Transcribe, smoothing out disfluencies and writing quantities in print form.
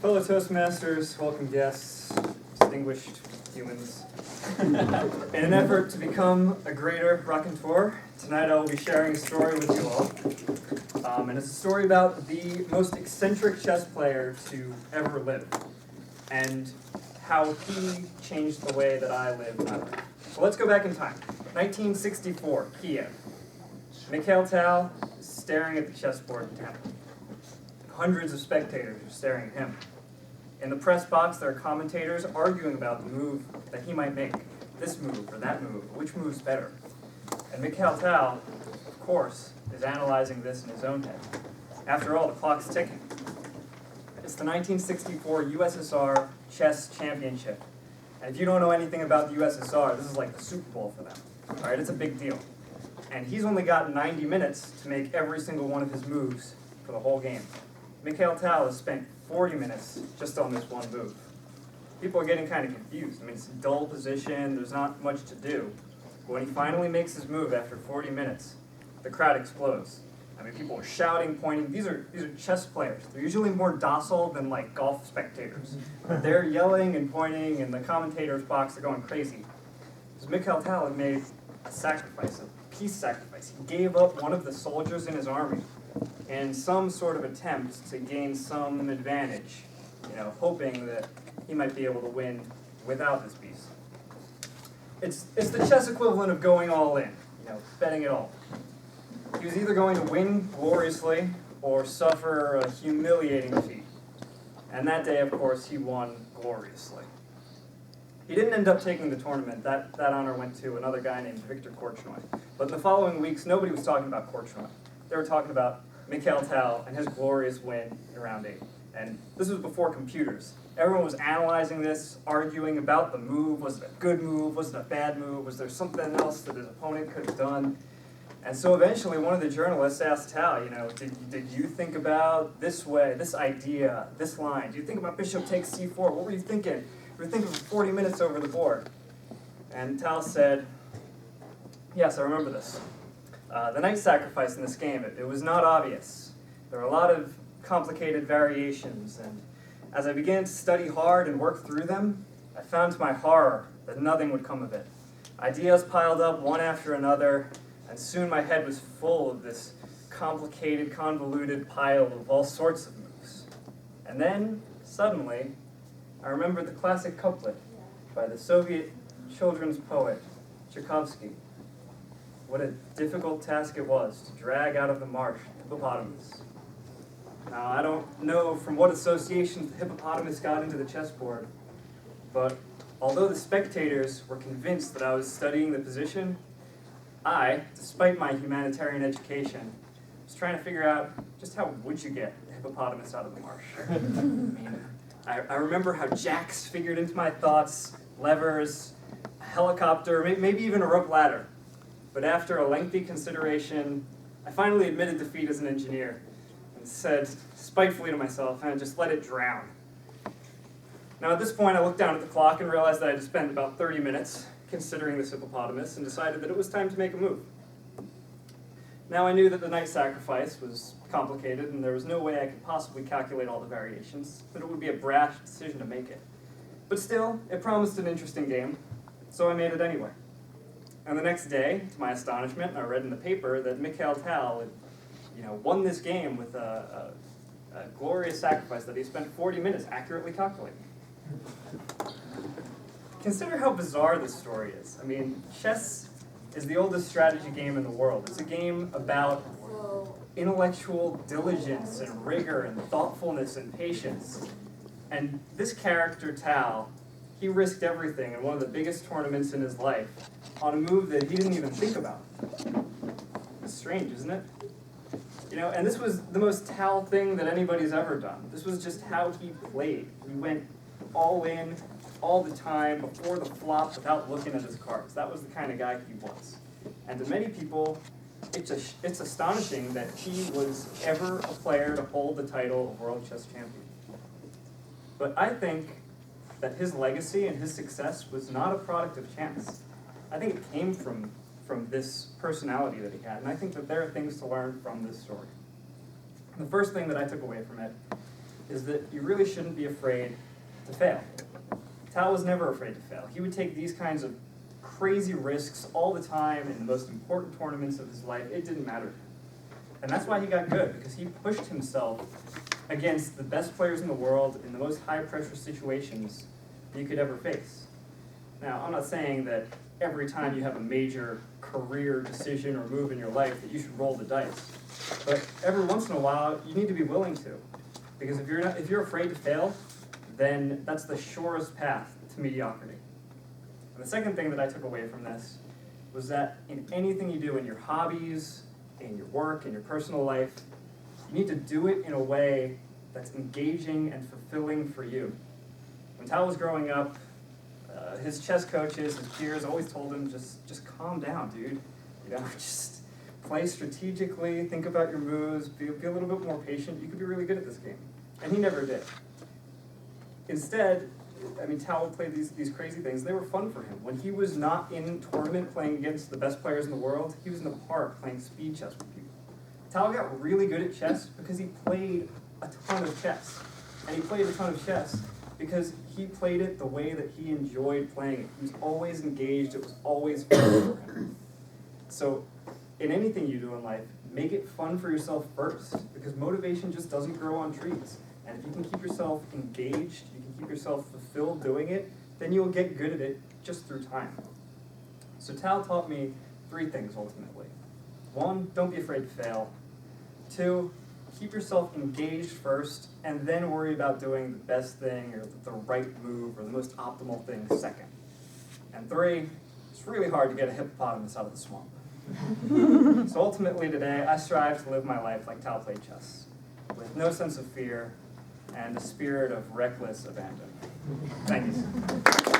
Fellow Toastmasters, welcome guests, distinguished humans. In an effort to become a greater raconteur, tonight I will be sharing a story with you all. And it's a story about the most eccentric chess player to ever live, and how he changed the way that I live my life. So let's go back in time. 1964, Kiev. Mikhail Tal is staring at the chessboard in town. Hundreds of spectators are staring at him. In the press box, there are commentators arguing about the move that he might make. This move or that move, which move's better? And Mikhail Tal, of course, is analyzing this in his own head. After all, the clock's ticking. It's the 1964 USSR Chess Championship. And if you don't know anything about the USSR, this is like the Super Bowl for them. All right, it's a big deal. And he's only got 90 minutes to make every single one of his moves for the whole game. Mikhail Tal has spent 40 minutes just on this one move. People are getting kind of confused. I mean, it's a dull position, there's not much to do. But when he finally makes his move after 40 minutes, the crowd explodes. I mean, people are shouting, pointing. These are chess players. They're usually more docile than like golf spectators. But they're yelling and pointing, and the commentators' box are going crazy. Because Mikhail Tal had made a sacrifice, a peace sacrifice. He gave up one of the soldiers in his army in some sort of attempt to gain some advantage, hoping that he might be able to win without this piece. It's the chess equivalent of going all in, betting it all. He was either going to win gloriously or suffer a humiliating defeat. And that day, of course, he won gloriously. He didn't end up taking the tournament. That honor went to another guy named Victor Korchnoi. But in the following weeks, nobody was talking about Korchnoi. They were talking about Mikhail Tal and his glorious win in round 8. And this was before computers. Everyone was analyzing this, arguing about the move. Was it a good move? Was it a bad move? Was there something else that his opponent could have done? And so eventually one of the journalists asked Tal, did you think about this way, this idea, this line? Do you think about bishop takes c4? What were you thinking? You were thinking for 40 minutes over the board. And Tal said, yes, I remember this. The knight sacrifice in this game, it was not obvious. There were a lot of complicated variations, and as I began to study hard and work through them, I found to my horror that nothing would come of it. Ideas piled up one after another, and soon my head was full of this complicated, convoluted pile of all sorts of moves. And then, suddenly, I remembered the classic couplet by the Soviet children's poet, Tchaikovsky. What a difficult task it was to drag out of the marsh the hippopotamus. Now, I don't know from what associations the hippopotamus got into the chessboard, but although the spectators were convinced that I was studying the position, I, despite my humanitarian education, was trying to figure out just how would you get the hippopotamus out of the marsh. I remember how jacks figured into my thoughts, levers, a helicopter, maybe even a rope ladder. But after a lengthy consideration, I finally admitted defeat as an engineer and said spitefully to myself, just let it drown. Now at this point, I looked down at the clock and realized that I had spent about 30 minutes considering this hippopotamus and decided that it was time to make a move. Now I knew that the knight sacrifice was complicated and there was no way I could possibly calculate all the variations, that it would be a brash decision to make it. But still, it promised an interesting game, so I made it anyway. And the next day, to my astonishment, I read in the paper that Mikhail Tal had, won this game with a glorious sacrifice that he spent 40 minutes accurately calculating. Consider how bizarre this story is. I mean, chess is the oldest strategy game in the world. It's a game about intellectual diligence and rigor and thoughtfulness and patience. And this character, Tal, he risked everything in one of the biggest tournaments in his life on a move that he didn't even think about. It's strange, isn't it? And this was the most Tal thing that anybody's ever done. This was just how he played. He went all in, all the time, before the flop, without looking at his cards. That was the kind of guy he was. And to many people, it's astonishing that he was ever a player to hold the title of World Chess Champion. But I think that his legacy and his success was not a product of chance. I think it came from this personality that he had, and I think that there are things to learn from this story. The first thing that I took away from it is that you really shouldn't be afraid to fail. Tal was never afraid to fail. He would take these kinds of crazy risks all the time in the most important tournaments of his life. It didn't matter to him. And that's why he got good, because he pushed himself against the best players in the world in the most high-pressure situations that you could ever face. Now, I'm not saying that every time you have a major career decision or move in your life that you should roll the dice. But every once in a while, you need to be willing to. Because if you're afraid to fail, then that's the surest path to mediocrity. And the second thing that I took away from this was that in anything you do, in your hobbies, in your work, in your personal life, you need to do it in a way that's engaging and fulfilling for you. When Tal was growing up, his chess coaches, his peers always told him, just calm down, dude. You know, just play strategically, think about your moves, be a little bit more patient. You could be really good at this game. And he never did. Instead, I mean, Tal would play these crazy things. They were fun for him. When he was not in tournament playing against the best players in the world, he was in the park playing speed chess with people. Tal got really good at chess because he played a ton of chess. And he played a ton of chess because he played it the way that he enjoyed playing it. He was always engaged. It was always fun for him. So in anything you do in life, make it fun for yourself first, because motivation just doesn't grow on trees. And if you can keep yourself engaged, you can keep yourself fulfilled doing it, then you'll get good at it just through time. So Tal taught me 3 things ultimately. 1, don't be afraid to fail. 2, keep yourself engaged first, and then worry about doing the best thing or the right move or the most optimal thing second. And 3, it's really hard to get a hippopotamus out of the swamp. So ultimately today, I strive to live my life like Tal played chess, with no sense of fear and a spirit of reckless abandon. Thank you.